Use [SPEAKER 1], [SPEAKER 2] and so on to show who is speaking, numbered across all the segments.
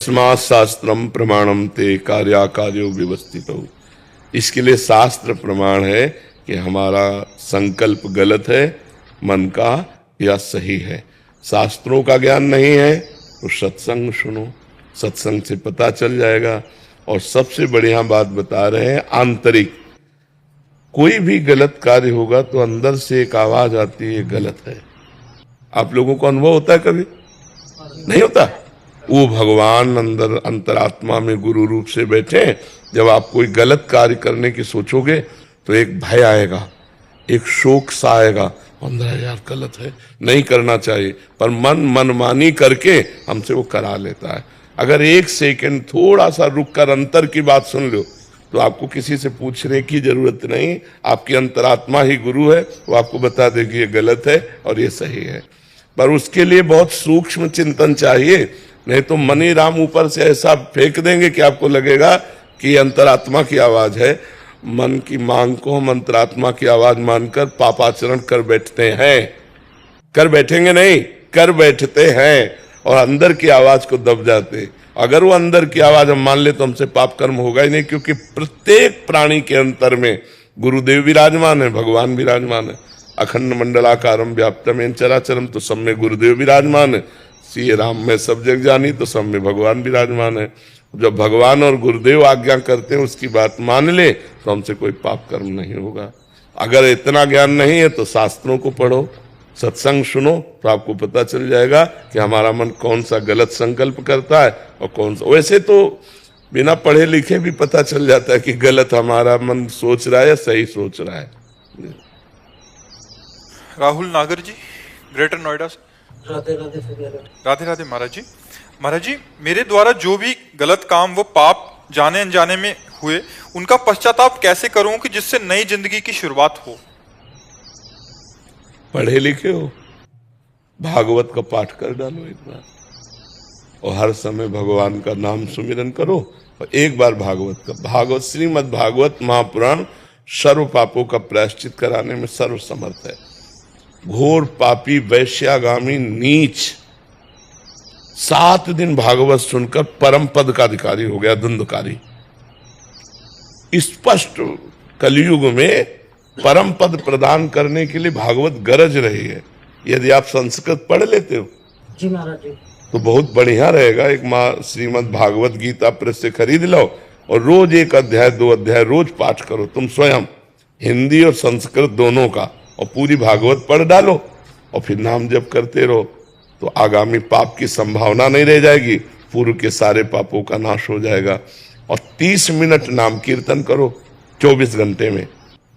[SPEAKER 1] तस्मात् शास्त्रम प्रमाणम ते कार्याकार्यो व्यवस्थितो। इसके लिए शास्त्र प्रमाण है कि हमारा संकल्प गलत है मन का या सही है। शास्त्रों का ज्ञान नहीं है तो सत्संग सुनो, सत्संग से पता चल जाएगा। और सबसे बढ़िया बात बता रहे हैं, आंतरिक कोई भी गलत कार्य होगा तो अंदर से एक आवाज आती है गलत है। आप लोगों को अनुभव होता है कभी? नहीं होता? वो भगवान अंदर अंतरात्मा में गुरु रूप से बैठे। जब आप कोई गलत कार्य करने की सोचोगे तो एक भय आएगा, एक शोक सा आएगा, अंदर यार गलत है, नहीं करना चाहिए, पर मन मनमानी करके हमसे वो करा लेता है। अगर एक सेकंड थोड़ा सा रुक कर अंतर की बात सुन लो तो आपको किसी से पूछने की जरूरत नहीं, आपकी अंतरात्मा ही गुरु है, वो आपको बता देगी ये गलत है और ये सही है। पर उसके लिए बहुत सूक्ष्म चिंतन चाहिए, नहीं तो मनी राम ऊपर से ऐसा फेंक देंगे कि आपको लगेगा कि अंतरात्मा की आवाज है। मन की मांग को हम अंतरात्मा की आवाज मानकर पापाचरण कर बैठते हैं। कर बैठेंगे नहीं, कर बैठते हैं और अंदर की आवाज को दब जाते। अगर वो अंदर की आवाज हम मान ले तो हमसे पाप कर्म होगा ही नहीं, क्योंकि प्रत्येक प्राणी के अंतर में गुरुदेव विराजमान है, भगवान विराजमान है। अखंड मंडलाकारम व्याप्तम येन चराचरम, तो सब में गुरुदेव विराजमान है। श्री राम में सब जग जानी, तो सब में भगवान विराजमान है। जब भगवान और गुरुदेव आज्ञा करते हैं उसकी बात मान ले तो हमसे कोई पाप कर्म नहीं होगा। अगर इतना ज्ञान नहीं है तो शास्त्रों को पढ़ो, सत्संग सुनो, तो आपको पता चल जाएगा कि हमारा मन कौन सा गलत संकल्प करता है और कौन सा। वैसे तो बिना पढ़े लिखे भी पता चल जाता है कि गलत हमारा मन सोच रहा है या सही सोच रहा है।
[SPEAKER 2] राहुल नागर जी, ग्रेटर नोएडा से।
[SPEAKER 3] राधे राधे
[SPEAKER 2] राधे राधे महाराज जी। महाराज जी, मेरे द्वारा जो भी गलत काम वो पाप जाने अनजाने में हुए, उनका पश्चाताप कैसे करूं कि जिससे नई जिंदगी की शुरुआत हो?
[SPEAKER 1] पढ़े लिखे हो, भागवत का पाठ कर डालो एक बार, और हर समय भगवान का नाम सुमिरन करो। और एक बार भागवत श्रीमद् भागवत महापुराण सर्व पापों का प्रायश्चित कराने में सर्व समर्थ है। घोर पापी वैश्यागामी नीच 7 दिन भागवत सुनकर परम पद का अधिकारी हो गया, धुंधकारी। स्पष्ट कलयुग में परम पद प्रदान करने के लिए भागवत गरज रही है। यदि आप संस्कृत पढ़ लेते हो
[SPEAKER 3] जी महाराज जी,
[SPEAKER 1] तो बहुत बढ़िया रहेगा। एक श्रीमद् भागवत गीता प्रेस से खरीद लो और रोज 1 अध्याय 2 अध्याय रोज पाठ करो तुम स्वयं, हिंदी और संस्कृत दोनों का, और पूरी भागवत पढ़ डालो और फिर नाम जप करते रहो, तो आगामी पाप की संभावना नहीं रह जाएगी, पूर्व के सारे पापों का नाश हो जाएगा। और 30 मिनट नाम कीर्तन करो 24 घंटे में,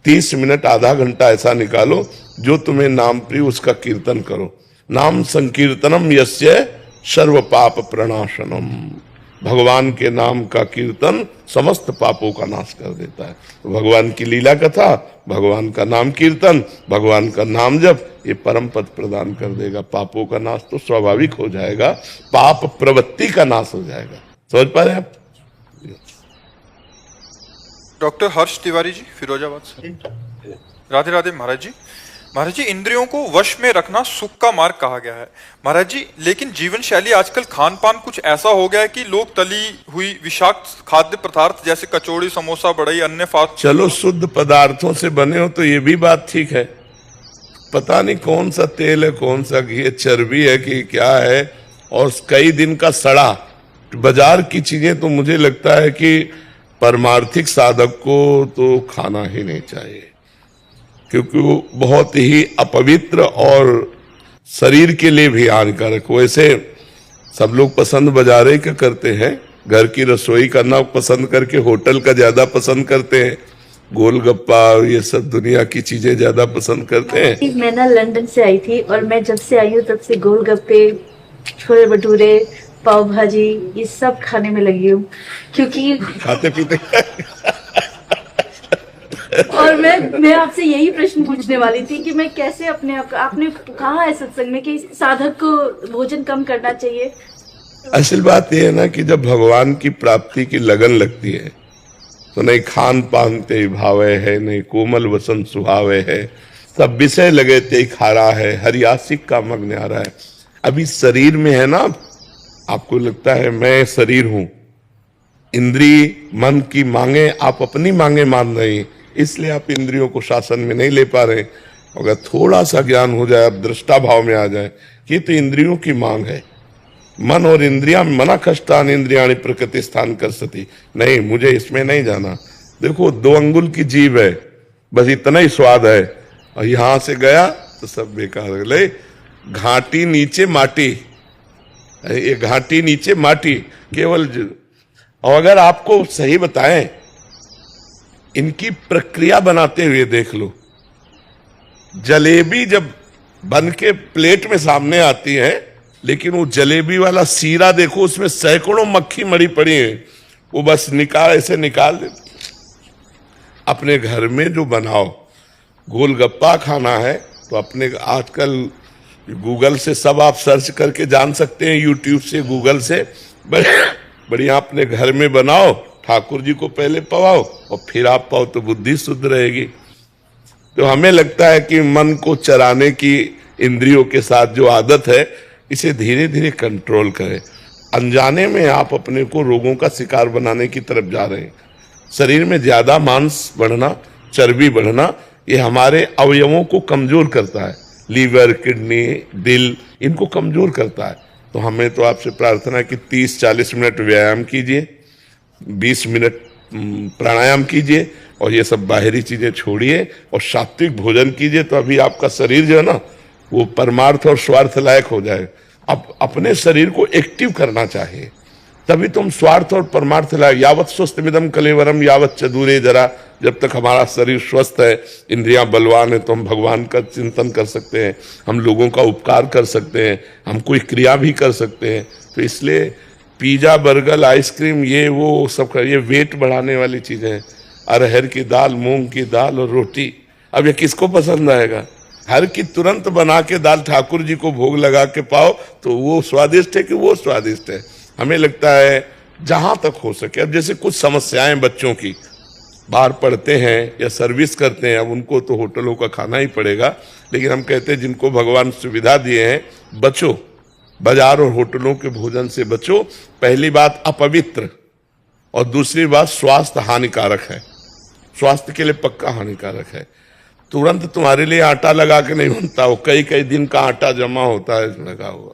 [SPEAKER 1] 30 मिनट आधा घंटा ऐसा निकालो जो तुम्हें नाम प्रिय उसका कीर्तन करो। नाम संकीर्तनम यस्य सर्व पाप प्रणाशनम, भगवान के नाम का कीर्तन समस्त पापों का नाश कर देता है। तो भगवान की लीला कथा, भगवान का नाम कीर्तन, भगवान का नाम जप, ये परम पद प्रदान कर देगा। पापों का नाश तो स्वाभाविक हो जाएगा, पाप प्रवृत्ति का नाश हो जाएगा। समझ पा रहे हैं आप?
[SPEAKER 2] डॉक्टर हर्ष तिवारी जी, फिरोजाबाद से। राधे राधे महाराज जी। महाराज जी, इंद्रियों को वश में रखना सुख का मार्ग कहा गया है महाराज जी, लेकिन जीवन शैली आजकल खान पान कुछ ऐसा हो गया है कि लोग तली हुई विषाक्त खाद्य पदार्थ जैसे कचौड़ी, समोसा, बड़ई, अन्य फास्ट।
[SPEAKER 1] चलो शुद्ध पदार्थों से बने हो तो ये भी बात ठीक है। पता नहीं कौन सा तेल है, कौन सा घी है, चर्बी है कि क्या है, और कई दिन का सड़ा। बाजार की चीजें तो मुझे लगता है कि परमार्थिक साधक को तो खाना ही नहीं चाहिए, क्योंकि वो बहुत ही अपवित्र और शरीर के लिए भी हानिकारक। वैसे सब लोग पसंद बाजारे का करते हैं, घर की रसोई करना पसंद करके होटल का ज्यादा पसंद करते हैं, गोलगप्पा ये सब दुनिया की चीजें ज्यादा पसंद करते हैं।
[SPEAKER 4] मैं ना लंदन से आई थी और मैं जब से आई हूँ तब से गोलगप्पे, छोले भटूरे, पाव भाजी ये सब खाने में लगी हूँ, क्योंकि
[SPEAKER 1] खाते पीते
[SPEAKER 4] और मैं आपसे यही प्रश्न पूछने वाली थी कि मैं कैसे अपने आप, आपने कहा है सत्संग में कि साधक को भोजन कम करना चाहिए।
[SPEAKER 1] असल बात यह है ना कि जब भगवान की प्राप्ति की लगन लगती है तो नहीं खान पान ते भावे है, नहीं कोमल वसन सुहावे है, सब विषय लगे ते खारा है, हरियासिक का मग्न आ रहा है। अभी शरीर में है ना आपको लगता है मैं शरीर हूं, इंद्रिय मन की मांगे आप अपनी मांगे मान रहे हैं, इसलिए आप इंद्रियों को शासन में नहीं ले पा रहे। अगर थोड़ा सा ज्ञान हो जाए, आप दृष्टा भाव में आ जाए कि तो इंद्रियों की मांग है, मन और इंद्रिया मना कष्टान इंद्रियाणी प्रकृति स्थान कर सती, नहीं मुझे इसमें नहीं जाना। देखो 2 अंगुल की जीभ है, बस इतना ही स्वाद है, और यहां से गया तो सब बेकार। ले घाटी नीचे माटी, ये घाटी नीचे माटी केवल। और अगर आपको सही बताएं, इनकी प्रक्रिया बनाते हुए देख लो, जलेबी जब बन के प्लेट में सामने आती है, लेकिन वो जलेबी वाला सीरा देखो, उसमें सैकड़ों मक्खी मरी पड़ी है, वो बस ऐसे निकाल दे। अपने घर में जो बनाओ, गोलगप्पा खाना है तो अपने आजकल गूगल से सब आप सर्च करके जान सकते हैं, यूट्यूब से, गूगल से, बढ़िया अपने घर में बनाओ, ठाकुर जी को पहले पवाओ और फिर आप पाओ, तो बुद्धि शुद्ध रहेगी। तो हमें लगता है कि मन को चराने की इंद्रियों के साथ जो आदत है, इसे धीरे धीरे कंट्रोल करें। अनजाने में आप अपने को रोगों का शिकार बनाने की तरफ जा रहे हैं। शरीर में ज्यादा मांस बढ़ना, चर्बी बढ़ना, ये हमारे अवयवों को कमजोर करता है, लीवर, किडनी, दिल, इनको कमजोर करता है। तो हमें तो आपसे प्रार्थना है कि 30-40 मिनट व्यायाम कीजिए, 20 मिनट प्राणायाम कीजिए, और ये सब बाहरी चीजें छोड़िए और सात्विक भोजन कीजिए। तो अभी आपका शरीर जो है ना, वो परमार्थ और स्वार्थ लायक हो जाए। अब अपने शरीर को एक्टिव करना चाहिए, तभी तुम स्वार्थ और परमार्थ लायक। यावत स्वस्थमिदम कलेवरम यावत च दूरे जरा, जब तक हमारा शरीर स्वस्थ है, इंद्रियां बलवान है, तो हम भगवान का चिंतन कर सकते हैं, हम लोगों का उपकार कर सकते हैं, हम कोई क्रिया भी कर सकते हैं। तो इसलिए पिज्जा, बर्गर, आइसक्रीम, ये वो सब, ये वेट बढ़ाने वाली चीजें हैं। अरहर की दाल, मूंग की दाल और रोटी, अब ये किसको पसंद आएगा? हर की तुरंत बना के दाल ठाकुर जी को भोग लगा के पाओ तो वो स्वादिष्ट है कि वो स्वादिष्ट है? हमें लगता है जहां तक हो सके, अब जैसे कुछ समस्याएं बच्चों की, बाहर पढ़ते हैं या सर्विस करते हैं, अब उनको तो होटलों का खाना ही पड़ेगा, लेकिन हम कहते हैं जिनको भगवान सुविधा दिए हैं, बचो, बाजार और होटलों के भोजन से बचो। पहली बात अपवित्र, और दूसरी बात स्वास्थ्य हानिकारक है, स्वास्थ्य के लिए पक्का हानिकारक है। तुरंत तुम्हारे लिए आटा लगा के नहीं बनता, वो कई कई दिन का आटा जमा होता है लगा हुआ।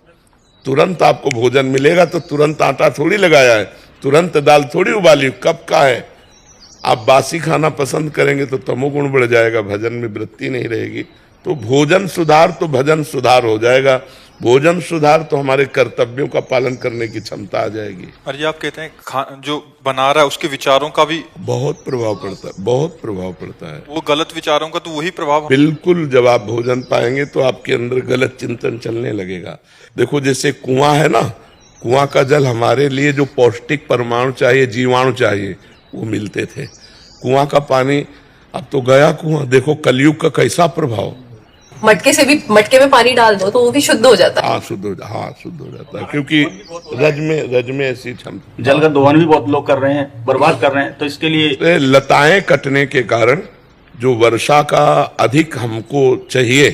[SPEAKER 1] तुरंत आपको भोजन मिलेगा तो तुरंत आटा थोड़ी लगाया है, तुरंत दाल थोड़ी उबाली, कब का है। आप बासी खाना पसंद करेंगे तो तमोगुण बढ़ जाएगा, भजन में वृत्ति नहीं रहेगी। तो भोजन सुधार तो भजन सुधार हो जाएगा, भोजन सुधार तो हमारे कर्तव्यों का पालन करने की क्षमता आ जाएगी।
[SPEAKER 2] और ये आप कहते हैं जो बना रहा है उसके विचारों का भी
[SPEAKER 1] बहुत प्रभाव पड़ता है, बहुत प्रभाव पड़ता है।
[SPEAKER 2] वो गलत विचारों का तो वही प्रभाव,
[SPEAKER 1] बिल्कुल। जब आप भोजन पाएंगे तो आपके अंदर गलत चिंतन चलने लगेगा। देखो जैसे कुआं है ना, कुआं का जल हमारे लिए जो पौष्टिक परमाणु चाहिए, जीवाणु चाहिए, वो मिलते थे। कुआं का पानी अब तो गया कुआं। देखो कलयुग का कैसा प्रभाव।
[SPEAKER 3] मटके से भी, मटके में पानी डाल दो तो वो भी शुद्ध हो जाता है।
[SPEAKER 1] हाँ शुद्ध हो जाता है, क्योंकि रज में ऐसी क्षमता।
[SPEAKER 5] जल का दोहन भी बहुत लोग कर रहे हैं, बर्बाद कर रहे हैं, तो इसके लिए
[SPEAKER 1] लताएं कटने के कारण जो वर्षा का अधिक हमको चाहिए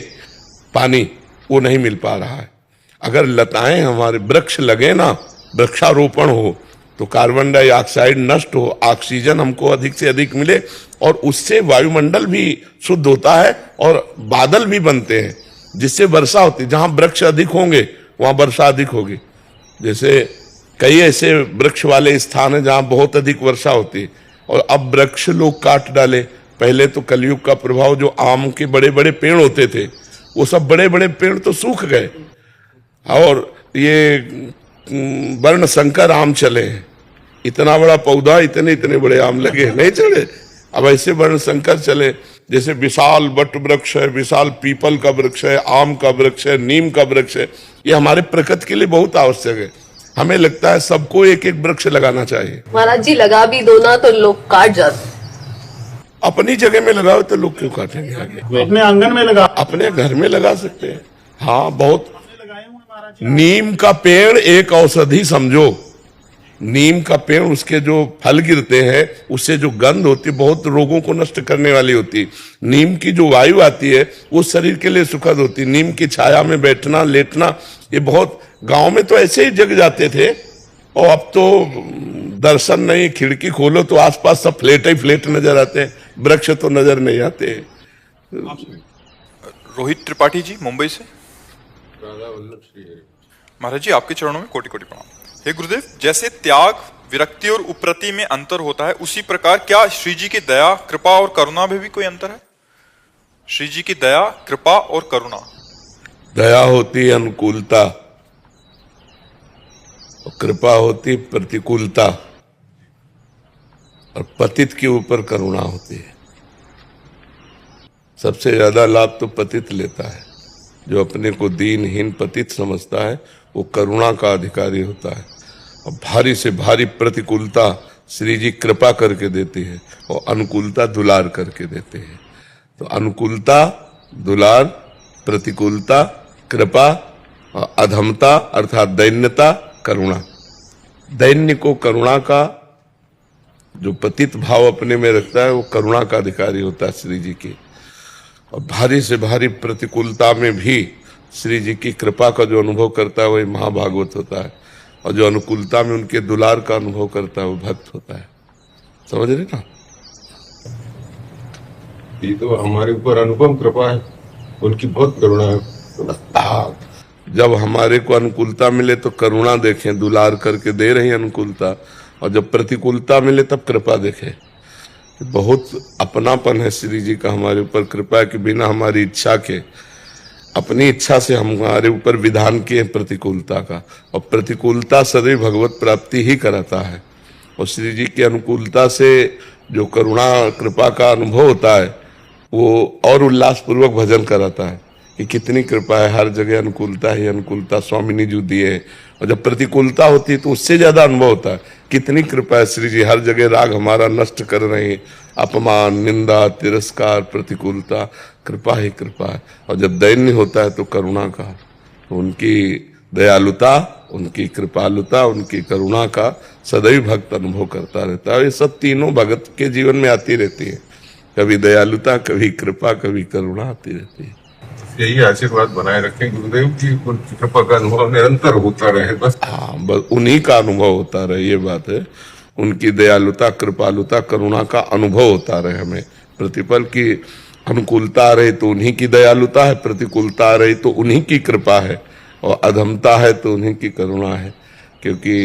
[SPEAKER 1] पानी, वो नहीं मिल पा रहा है। अगर लताएं, हमारे वृक्ष लगे ना, वृक्षारोपण हो, तो कार्बन डाइऑक्साइड नष्ट हो, ऑक्सीजन हमको अधिक से अधिक मिले, और उससे वायुमंडल भी शुद्ध होता है और बादल भी बनते हैं, जिससे वर्षा होती है। जहां वृक्ष अधिक होंगे वहां वर्षा अधिक होगी। जैसे कई ऐसे वृक्ष वाले स्थान हैं जहां बहुत अधिक वर्षा होती है, और अब वृक्ष लोग काट डाले। पहले तो कलयुग का प्रभाव, जो आम के बड़े बड़े पेड़ होते थे, वो सब बड़े बड़े पेड़ तो सूख गए, और ये वर्ण संकर आम चले। इतना बड़ा पौधा, इतने इतने बड़े आम लगे, नहीं चले। अब ऐसे वर्ण संकर चले, जैसे विशाल वट वृक्ष है, विशाल पीपल का वृक्ष है, आम का वृक्ष है, नीम का वृक्ष है। ये हमारे प्रकृति के लिए बहुत आवश्यक है। हमें लगता है सबको एक एक वृक्ष लगाना चाहिए।
[SPEAKER 3] महाराज जी लगा भी दो ना तो लोग काट जाते।
[SPEAKER 1] अपनी जगह में लगाओ तो लोग क्यों काटेंगे आगे?
[SPEAKER 5] अपने आंगन में लगा,
[SPEAKER 1] अपने घर में लगा सकते हैं। हाँ, बहुत। नीम का पेड़ एक औषधि समझो। नीम का पेड़, उसके जो फल गिरते हैं, उससे जो गंध होती है, बहुत रोगों को नष्ट करने वाली होती है। नीम की जो वायु आती है, वो शरीर के लिए सुखद होती है। नीम की छाया में बैठना, लेटना ये बहुत गांव में तो ऐसे ही जग जाते थे, और अब तो दर्शन नहीं, खिड़की खोलो तो आसपास सब फ्लैट ही फ्लैट नजर आते हैं, वृक्ष तो नजर नहीं आते।
[SPEAKER 2] रोहित त्रिपाठी जी मुंबई से। महाराज जी आपके चरणों में कोटि कोटि प्रणाम। हे गुरुदेव, जैसे त्याग, विरक्ति और उपरति में अंतर होता है, उसी प्रकार क्या श्री जी की दया, कृपा और करुणा में भी कोई अंतर है? श्री जी की दया, कृपा और करुणा।
[SPEAKER 1] दया होती अनुकूलता और कृपा होती प्रतिकूलता, और पतित के ऊपर करुणा होती है। सबसे ज्यादा लाभ तो पतित लेता है। जो अपने को दीनहीन पतित समझता है वो करुणा का अधिकारी होता है। और भारी से भारी प्रतिकूलता श्री जी कृपा करके देती है, और अनुकूलता दुलार करके देते हैं। तो अनुकूलता दुलार, प्रतिकूलता कृपा, और अधमता अर्थात दैन्यता करुणा। दैन्य को करुणा का, जो पतित भाव अपने में रखता है वो करुणा का अधिकारी होता है श्री जी की। और भारी से भारी प्रतिकूलता में भी श्री जी की कृपा का जो अनुभव करता है वही महाभागवत होता है, और जो अनुकूलता में उनके दुलार का अनुभव करता है वो भक्त होता है। समझ रहे ना?
[SPEAKER 6] ये तो हमारे ऊपर अनुपम कृपा है, उनकी बहुत करुणा है।
[SPEAKER 1] जब हमारे को अनुकूलता मिले तो करुणा देखें, दुलार करके दे रही अनुकूलता, और जब प्रतिकूलता मिले तब कृपा देखें। बहुत अपनापन है श्री जी का हमारे ऊपर, कृपा कि बिना हमारी इच्छा के, अपनी इच्छा से हमारे ऊपर विधान किए प्रतिकूलता का। और प्रतिकूलता सदैव भगवत प्राप्ति ही कराता है, और श्री जी की अनुकूलता से जो करुणा कृपा का अनुभव होता है वो और उल्लास पूर्वक भजन कराता है कि कितनी कृपा है, हर जगह अनुकूलता ही अनुकूलता स्वामिनी जी दिए है। और जब प्रतिकूलता होती है तो उससे ज्यादा अनुभव होता है, कितनी कृपा है श्री जी, हर जगह राग हमारा नष्ट कर रहे हैं, अपमान, निंदा, तिरस्कार, प्रतिकूलता, कृपा ही कृपा है। और जब दैन्य होता है तो करुणा का, तो उनकी दयालुता, उनकी कृपालुता, उनकी करुणा का सदैव भक्त अनुभव करता रहता है। ये सब तीनों भगत के जीवन में आती रहती है, कभी दयालुता, कभी कृपा, कभी करुणा आती रहती है।
[SPEAKER 6] यही आशीर्वाद बनाए रखें गुरुदेव की उनकी कृपा का अनुभव निरंतर होता रहे बस।
[SPEAKER 1] हाँ, बस उन्हीं का अनुभव होता रहे, ये बात है। उनकी दयालुता, कृपालुता, करुणा का अनुभव होता रहे हमें। प्रतिपल की अनुकूलता आ रही तो उन्हीं की दयालुता है, प्रतिकूलता आ रही तो उन्हीं की कृपा है, और अधमता है तो उन्हीं की करुणा है। क्योंकि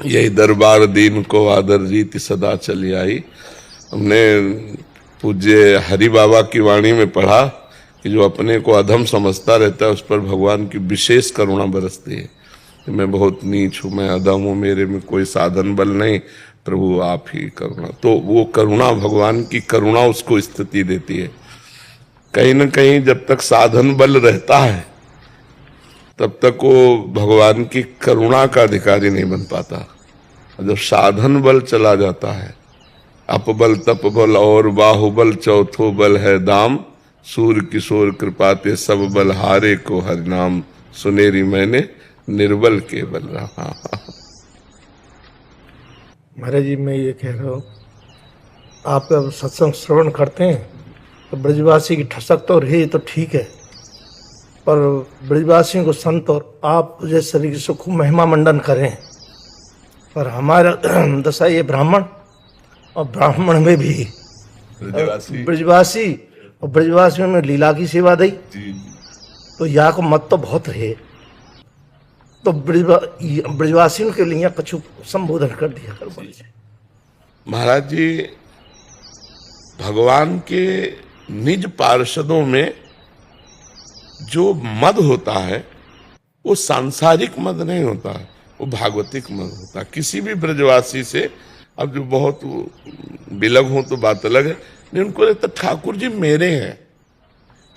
[SPEAKER 1] यही दरबार दीन को आदर रीति सदा चली आई। हमने पूज्य हरि बाबा की वाणी में पढ़ा कि जो अपने को अधम समझता रहता है उस पर भगवान की विशेष करुणा बरसती है कि मैं बहुत नीच हूँ, मैं अधम हूँ, मेरे में कोई साधन बल नहीं, प्रभु आप ही करुणा। तो वो करुणा, भगवान की करुणा उसको स्थिति देती है। कहीं न कहीं जब तक साधन बल रहता है तब तक वो भगवान की करुणा का अधिकारी नहीं बन पाता। और जब साधन बल चला जाता है, अपबल तप बल और बाहुबल चौथो बल है दाम, सूर्य किशोर कृपाते सब बल हारे को हरिनाम, सुनेरी मैंने निर्बल केवल रहा।
[SPEAKER 7] महाराज जी, मैं ये कह रहा हूँ, आप जब सत्संग श्रवण करते हैं तो ब्रजवासी की ठसक तो रही तो ठीक है, पर ब्रजवासियों को संत और आप जैसे तरीके से खूब महिमा मंडन करें। पर हमारा दशा ये ब्राह्मण, और ब्राह्मण में भी ब्रजवासी, और ब्रजवासियों में लीला की सेवा दी, तो यहाँ को मत तो बहुत रहे। तो ब्रजवासियों के लिए कुछ संबोधन कर दिया कर।
[SPEAKER 1] महाराज जी, भगवान के निज पार्षदों में जो मद होता है वो सांसारिक मद नहीं होता है, वो भागवतिक मद होता है। किसी भी ब्रजवासी से, अब जो बहुत बिलग हो तो बात अलग है, नहीं उनको लगता ठाकुर जी मेरे हैं।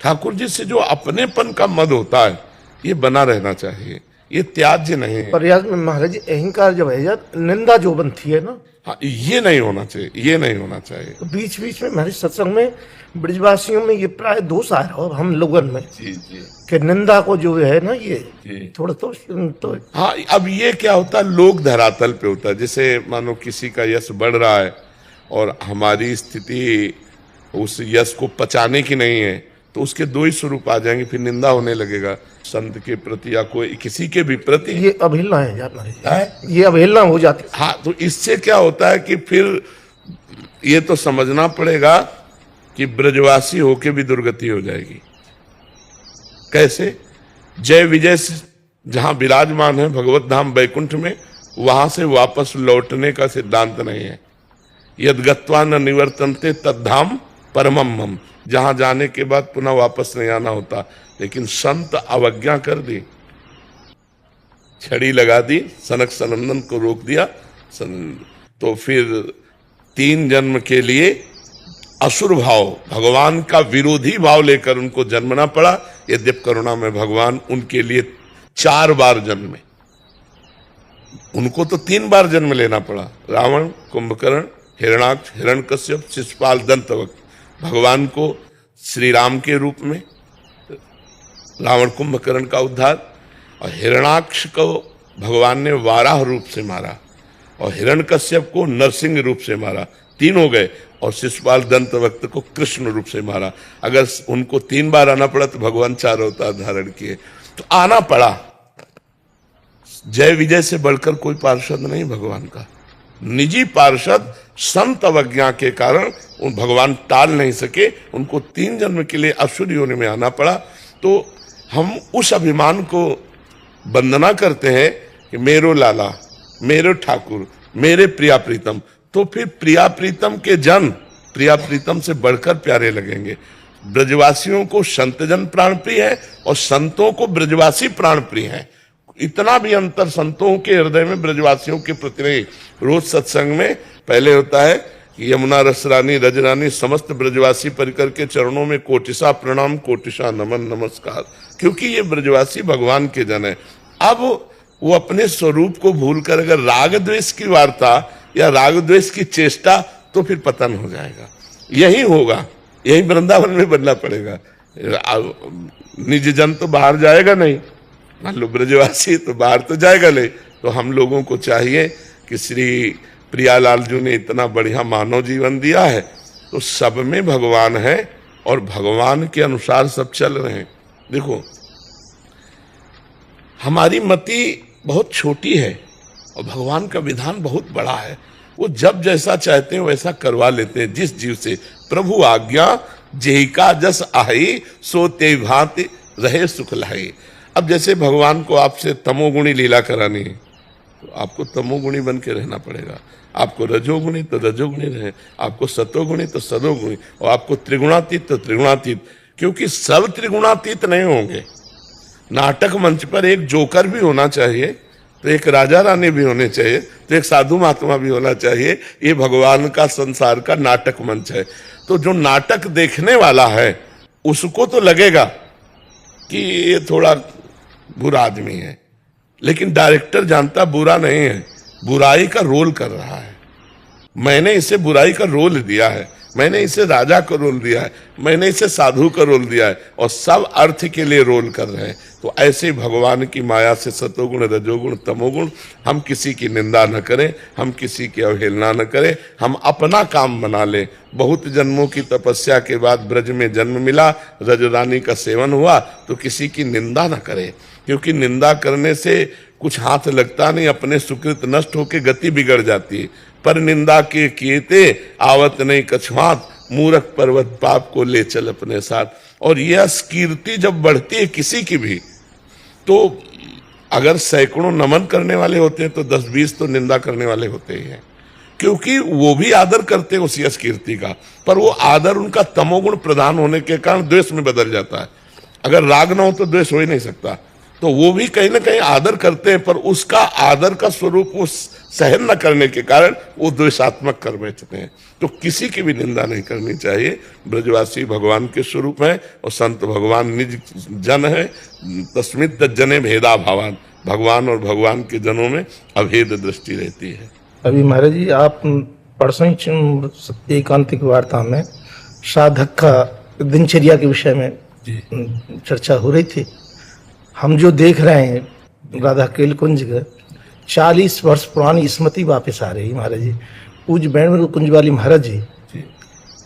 [SPEAKER 1] ठाकुर जी से जो अपनेपन का मद होता है ये बना रहना चाहिए, ये त्याज्य नहीं है।
[SPEAKER 7] पर यार महाराज जी, अहंकार जब है यार, निंदा जो बनती है ना,
[SPEAKER 1] हाँ, ये नहीं होना चाहिए, ये नहीं होना चाहिए।
[SPEAKER 7] तो बीच बीच में हमारे सत्संग में ब्रजवासियों में ये प्राय दोष आ रहा है हम लोगों में,
[SPEAKER 1] जी जी,
[SPEAKER 7] कि निंदा को जो है ना ये थोड़ा तो
[SPEAKER 1] हाँ। अब ये क्या होता है, लोग धरातल पे होता है। जैसे मानो किसी का यश बढ़ रहा है और हमारी स्थिति उस यश को पचाने की नहीं है, तो उसके दो ही स्वरूप आ जाएंगे, फिर निंदा होने लगेगा संत के प्रति या कोई किसी के भी प्रति।
[SPEAKER 7] ये अवहेलना है यार महाराज,
[SPEAKER 1] है?
[SPEAKER 7] ये अवहेलना हो जाती है।
[SPEAKER 1] हाँ, तो इससे क्या होता है कि फिर ये तो समझना पड़ेगा कि ब्रजवासी होके भी दुर्गति हो जाएगी। कैसे? जय विजय से जहां विराजमान है भगवत धाम वैकुंठ में, वहां से वापस लौटने का सिद्धांत नहीं है। यद गत्वा न निवर्तन्ते तद्धाम परमम मम, जहां जाने के बाद पुनः वापस नहीं आना होता। लेकिन संत अवज्ञा कर दी, छड़ी लगा दी, सनक सनंदन को रोक दिया, तो फिर 3 जन्म के लिए असुर भाव, भगवान का विरोधी भाव लेकर उनको जन्मना पड़ा। यद्यप करुणा में भगवान उनके लिए 4 बार जन्मे, उनको तो 3 बार जन्म लेना पड़ा। रावण, कुंभकर्ण, हिरणाक्ष, हिरण्यकश्यप, शिशुपाल, दंतवक्र। भगवान को श्री राम के रूप में रावण कुंभकर्ण का उद्धार, और हिरणाक्ष को भगवान ने वाराह रूप से मारा, और हिरण्यकश्यप को नरसिंह रूप से मारा। 3 हो गए, और शिशुपाल दंतवक्त को कृष्ण रूप से मारा। अगर उनको 3 बार आना पड़ा तो भगवान 4 अवतार धारण किए, तो आना पड़ा। जय विजय से बढ़कर कोई पार्षद नहीं भगवान का। निजी पार्षद संत अवज्ञा के कारण उन भगवान टाल नहीं सके, उनको 3 जन्म के लिए असुर योनि में आना पड़ा। तो हम उस अभिमान को वंदना करते हैं कि मेरो लाला, मेरो ठाकुर, मेरे प्रिया प्रीतम। तो फिर प्रिया प्रीतम के जन प्रिया प्रीतम से बढ़कर प्यारे लगेंगे। ब्रजवासियों को संतजन प्राण प्रिय है, और संतों को ब्रजवासी प्राण प्रिय है। इतना भी अंतर संतों के हृदय में ब्रजवासियों के प्रति नहीं। रोज सत्संग में पहले होता है कि यमुना रसरानी रजरानी समस्त ब्रजवासी परिकर के चरणों में कोटिशा प्रणाम, कोटिशा नमन नमस्कार, क्योंकि ये ब्रजवासी भगवान के जन है। अब वो अपने स्वरूप को भूलकर अगर राग द्वेष की वार्ता या राग द्वेष की चेष्टा, तो फिर पतन हो जाएगा। यही होगा, यही वृंदावन में बनना पड़ेगा। निज जन तो बाहर जाएगा नहीं, मान लो ब्रजवासी तो बाहर तो जाएगा नहीं। तो हम लोगों को चाहिए कि श्री प्रियालाल जी ने इतना बढ़िया मानव जीवन दिया है, तो सब में भगवान है और भगवान के अनुसार सब चल रहे हैं। देखो, हमारी मति बहुत छोटी है और भगवान का विधान बहुत बड़ा है। वो जब जैसा चाहते हैं वैसा करवा लेते हैं जिस जीव से। प्रभु आज्ञा जेहि का जस आही, सो ते भांति रहे सुख लाई। अब जैसे भगवान को आपसे तमोगुणी लीला करानी है, तो आपको तमोगुणी बन के रहना पड़ेगा। आपको रजोगुणी तो रजोगुणी रहे, आपको सतोगुणी तो सतोगुणी, और आपको त्रिगुणातीत तो त्रिगुणातीत, क्योंकि सब त्रिगुणातीत नहीं होंगे। नाटक मंच पर एक जोकर भी होना चाहिए, तो एक राजा रानी भी होने चाहिए, तो एक साधु महात्मा भी होना चाहिए। ये भगवान का संसार का नाटक मंच है। तो जो नाटक देखने वाला है उसको तो लगेगा कि ये थोड़ा बुरा आदमी है, लेकिन डायरेक्टर जानता बुरा नहीं है, बुराई का रोल कर रहा है। मैंने इसे बुराई का रोल दिया है, मैंने इसे राजा का रोल दिया है, मैंने इसे साधु का रोल दिया है, और सब अर्थ के लिए रोल कर रहे हैं। तो ऐसे भगवान की माया से सतोगुण रजोगुण तमोगुण, हम किसी की निंदा न करें, हम किसी की अवहेलना न करें, हम अपना काम बना लें। बहुत जन्मों की तपस्या के बाद ब्रज में जन्म मिला, रजरानी का सेवन हुआ, तो किसी की निंदा न करें, क्योंकि निंदा करने से कुछ हाथ लगता नहीं, अपने सुकृत नष्ट होकर गति बिगड़ जाती है। पर निंदा के कीते आवत नहीं कछुआत, मूर्ख पर्वत पाप को ले चल अपने साथ। और यह कीर्ति जब बढ़ती है किसी की भी, तो अगर सैकड़ों नमन करने वाले होते हैं तो 10-20 तो निंदा करने वाले होते ही हैं, क्योंकि वो भी आदर करते हैं उस यश कीर्ति का। पर वो आदर उनका तमोगुण प्रधान होने के कारण द्वेष में बदल जाता है। अगर राग न हो तो द्वेष हो ही नहीं सकता। तो वो भी कहीं ना कहीं आदर करते हैं, पर उसका आदर का स्वरूप वो सहन न करने के कारण वो द्वेषात्मक कर बैठते हैं। तो किसी की भी निंदा नहीं करनी चाहिए। ब्रजवासी भगवान के स्वरूप है और संत भगवान निज जन है। तस्मित जने भेदा भावान, भगवान और भगवान के जनों में अभेद दृष्टि रहती है।
[SPEAKER 7] अभी महाराज जी, आप परसों ही एकांतिक वार्ता में साधक का दिनचर्या के विषय में चर्चा हो रही थी। हम जो देख रहे हैं राधा केल कुंज का 40 वर्ष पुरानी स्मृति वापस आ रही महाराज जी। पूज्य वेणु कुंज वाली महाराज जी,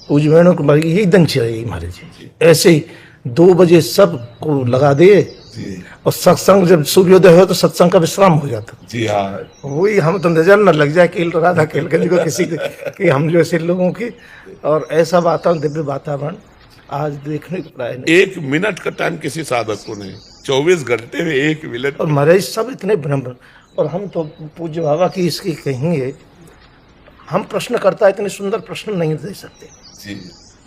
[SPEAKER 7] पूज्य वेणु कुमार यही दिनचर्या महाराज जी। ऐसे ही 2 बजे सब को लगा दे,
[SPEAKER 1] जी
[SPEAKER 7] और सत्संग जब सूर्योदय हो तो सत्संग का विश्राम हो जाता।
[SPEAKER 1] जी हाँ,
[SPEAKER 7] वही हम तो नजर न लग जाए कि राधा केलगंज को किसी कि हम जैसे लोगों की। और ऐसा वातावरण, दिव्य वातावरण आज देखने को प्राय नहीं।
[SPEAKER 1] 1 मिनट का टाइम किसी साधक को नहीं, 24 घंटे में 1 मिनट।
[SPEAKER 7] और महाराज सब इतने ब्रह्म, और हम तो पूज्य बाबा की इसकी कहेंगे, हम प्रश्नकर्ता इतने सुंदर प्रश्न नहीं दे सकते।
[SPEAKER 1] जी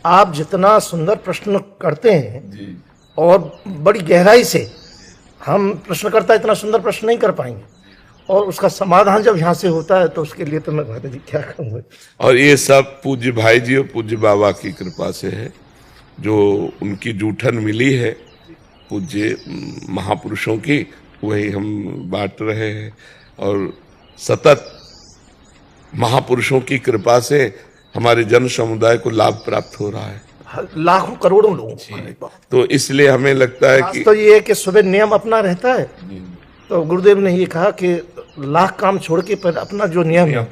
[SPEAKER 7] आप जितना सुंदर प्रश्न करते हैं
[SPEAKER 1] जी
[SPEAKER 7] और बड़ी गहराई से, हम प्रश्नकर्ता इतना सुंदर प्रश्न नहीं कर पाएंगे, और उसका समाधान जब यहाँ से होता है तो उसके लिए तो मैं महाराज जी क्या कहूँगा।
[SPEAKER 1] और ये सब पूज्य भाई जी और पूज्य बाबा की कृपा से है, जो उनकी जूठन मिली है पूज्य महापुरुषों की, वही हम बांट रहे हैं। और सतत महापुरुषों की कृपा से हमारे जन समुदाय को लाभ प्राप्त हो रहा है,
[SPEAKER 7] लाखों करोड़ों लोगों को।
[SPEAKER 1] तो इसलिए हमें लगता है कि
[SPEAKER 7] तो ये है कि सुबह नियम अपना रहता है, तो गुरुदेव ने ये कहा कि लाख काम छोड़ के पर अपना जो नियम है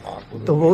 [SPEAKER 7] तो वो